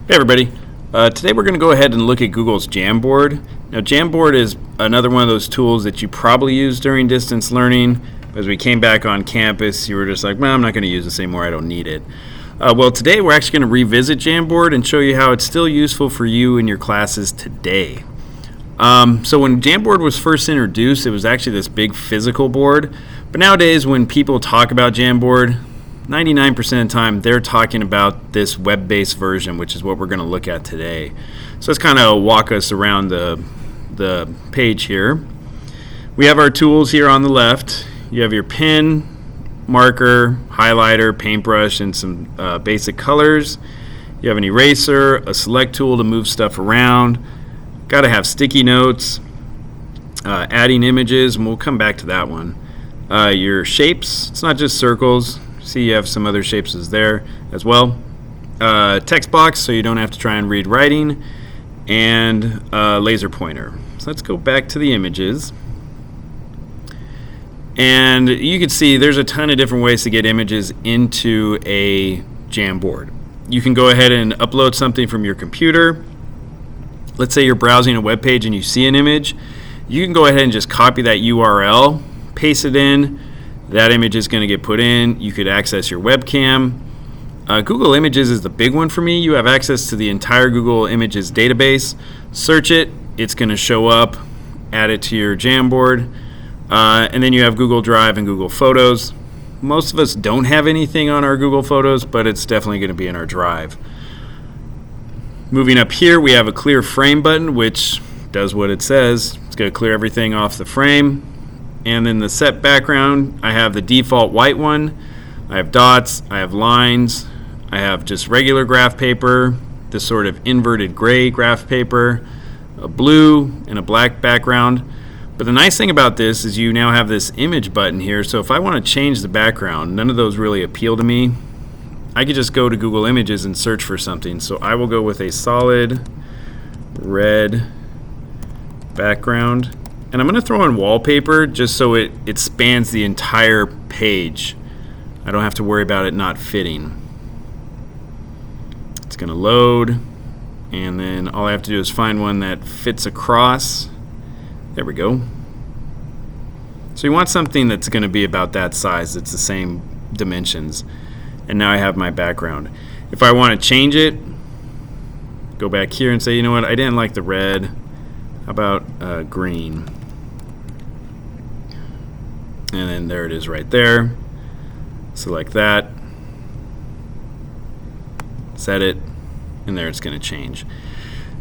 Hey everybody, today we're going to go ahead and look at Google's Jamboard. Now Jamboard is another one of those tools that you probably use during distance learning. As we came back on campus, you were just like, well, I'm not going to use this anymore, I don't need it. Well, today we're actually going to revisit Jamboard and show you how it's still useful for you in your classes today. So when Jamboard was first introduced, it was actually this big physical board. But nowadays when people talk about Jamboard, 99% of the time they're talking about this web-based version, which is what we're going to look at today. So let's kind of walk us around the page here. We have our tools here on the left. You have your pen, marker, highlighter, paintbrush, and some basic colors. You have an eraser, a select tool to move stuff around. Got to have sticky notes, adding images, and we'll come back to that one. Your shapes, it's not just circles. See, you have some other shapes there as well. Text box, so you don't have to try and read writing, and laser pointer. So let's go back to the images. And you can see there's a ton of different ways to get images into a Jamboard. You can go ahead and upload something from your computer. Let's say you're browsing a web page and you see an image. You can go ahead and just copy that URL, paste it in. That image is going to get put in. You could access your webcam. Google Images is the big one for me. You have access to the entire Google Images database. Search it. It's going to show up. Add it to your Jamboard. And then you have Google Drive and Google Photos. Most of us don't have anything on our Google Photos, but it's definitely going to be in our Drive. Moving up here, we have a clear frame button, which does what it says. It's going to clear everything off the frame. And then the set background, I have the default white one. I have dots, I have lines, I have just regular graph paper, this sort of inverted gray graph paper, a blue and a black background. But the nice thing about this is you now have this image button here, so if I want to change the background, none of those really appeal to me. I could just go to Google Images and search for something. So I will go with a solid red background. And I'm going to throw in wallpaper just so it spans the entire page. I don't have to worry about it not fitting. It's going to load, and then all I have to do is find one that fits across. There we go. So you want something that's going to be about that size, that's the same dimensions. And now I have my background. If I want to change it, go back here and say, you know what, I didn't like the red. How about green? And then there it is right there. Select that, set it, and there it's going to change.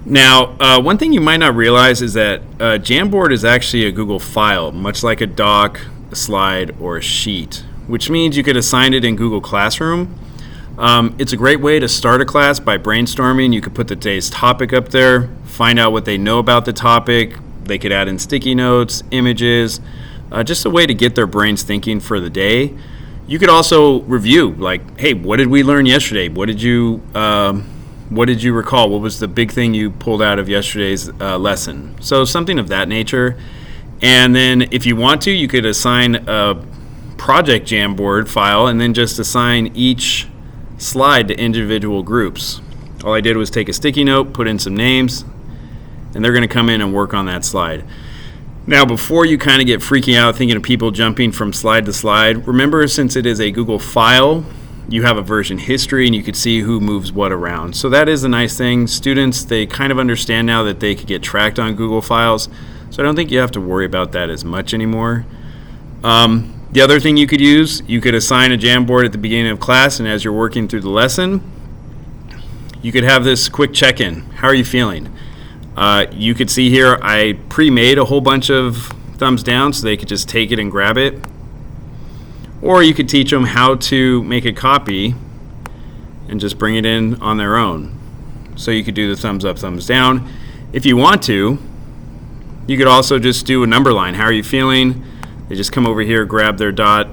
Now, one thing you might not realize is that Jamboard is actually a Google file, much like a doc, a slide, or a sheet, which means you could assign it in Google Classroom. It's a great way to start a class by brainstorming. You could put the day's topic up there, find out what they know about the topic. They could add in sticky notes, images, just a way to get their brains thinking for the day. You could also review, like, hey, what did we learn yesterday? What did you recall? What was the big thing you pulled out of yesterday's lesson? So something of that nature. And then if you want to, you could assign a project Jamboard file and then just assign each slide to individual groups. All I did was take a sticky note, put in some names, and they're going to come in and work on that slide. Now, before you kind of get freaking out thinking of people jumping from slide to slide, remember, since it is a Google file, you have a version history and you could see who moves what around. So that is a nice thing. Students, they kind of understand now that they could get tracked on Google Files. So I don't think you have to worry about that as much anymore. The other thing you could use, you could assign a Jamboard at the beginning of class, and as you're working through the lesson, you could have this quick check-in. How are you feeling? You could see here I pre-made a whole bunch of thumbs down so they could just take it and grab it. Or you could teach them how to make a copy and just bring it in on their own. So you could do the thumbs up, thumbs down. If you want to, you could also just do a number line. How are you feeling? They just come over here, grab their dot,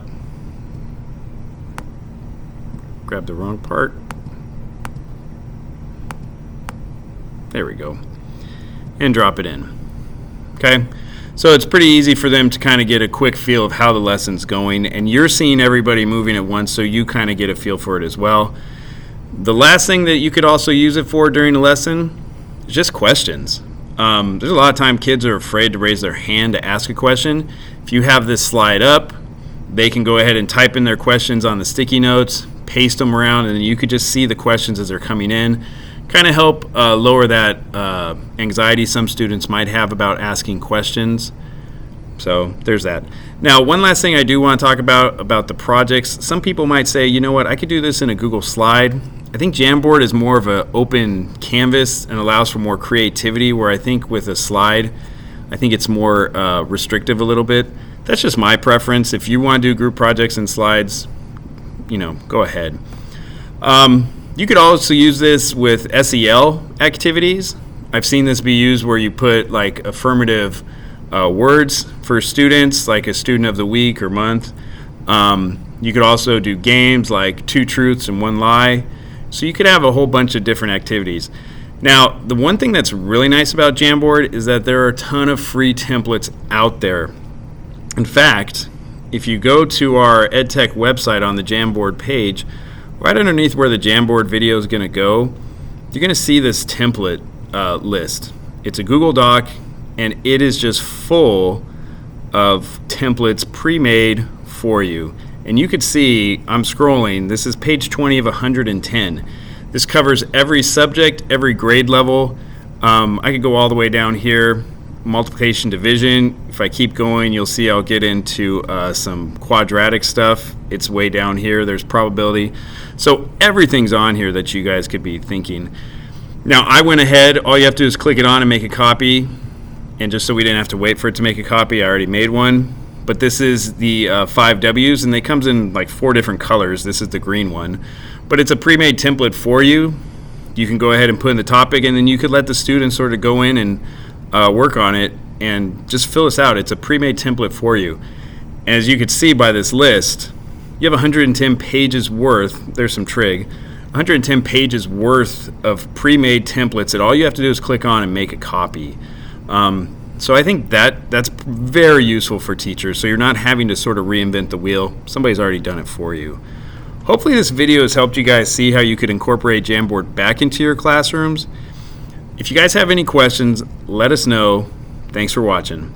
grab the wrong part. There we go. And drop it in. Okay? So it's pretty easy for them to kind of get a quick feel of how the lesson's going, and you're seeing everybody moving at once, so you kind of get a feel for it as well. The last thing that you could also use it for during a lesson is just questions. There's a lot of time kids are afraid to raise their hand to ask a question. If you have this slide up, they can go ahead and type in their questions on the sticky notes, paste them around, and then you could just see the questions as they're coming in. Kind of help lower that anxiety some students might have about asking questions. So there's that. Now, one last thing I do want to talk about the projects. Some people might say, you know what, I could do this in a Google slide. I think Jamboard is more of an open canvas and allows for more creativity, where I think with a slide, I think it's more restrictive a little bit. That's just my preference. If you want to do group projects and slides, go ahead. You could also use this with SEL activities. I've seen this be used where you put like affirmative words for students, like a student of the week or month. You could also do games like 2 truths and 1 lie. So you could have a whole bunch of different activities. Now, the one thing that's really nice about Jamboard is that there are a ton of free templates out there. In fact, if you go to our EdTech website on the Jamboard page, right underneath where the Jamboard video is going to go, you're going to see this template list. It's a Google Doc, and it is just full of templates pre-made for you. And you could see, I'm scrolling, this is page 20 of 110. This covers every subject, every grade level. I could go all the way down here, multiplication, division. If I keep going, you'll see I'll get into some quadratic stuff. It's way down here. There's probability. So everything's on here that you guys could be thinking. Now, I went ahead. All you have to do is click it on and make a copy. And just so we didn't have to wait for it to make a copy, I already made one. But this is the 5 W's, and they comes in like 4 different colors. This is the green one. But it's a pre-made template for you. You can go ahead and put in the topic, and then you could let the students sort of go in and work on it and just fill this out. It's a pre-made template for you. And as you can see by this list, you have 110 pages worth. There's some trig. 110 pages worth of pre-made templates that all you have to do is click on and make a copy. So I think that's very useful for teachers, so you're not having to sort of reinvent the wheel. Somebody's already done it for you. Hopefully this video has helped you guys see how you could incorporate Jamboard back into your classrooms. If you guys have any questions, let us know. Thanks for watching.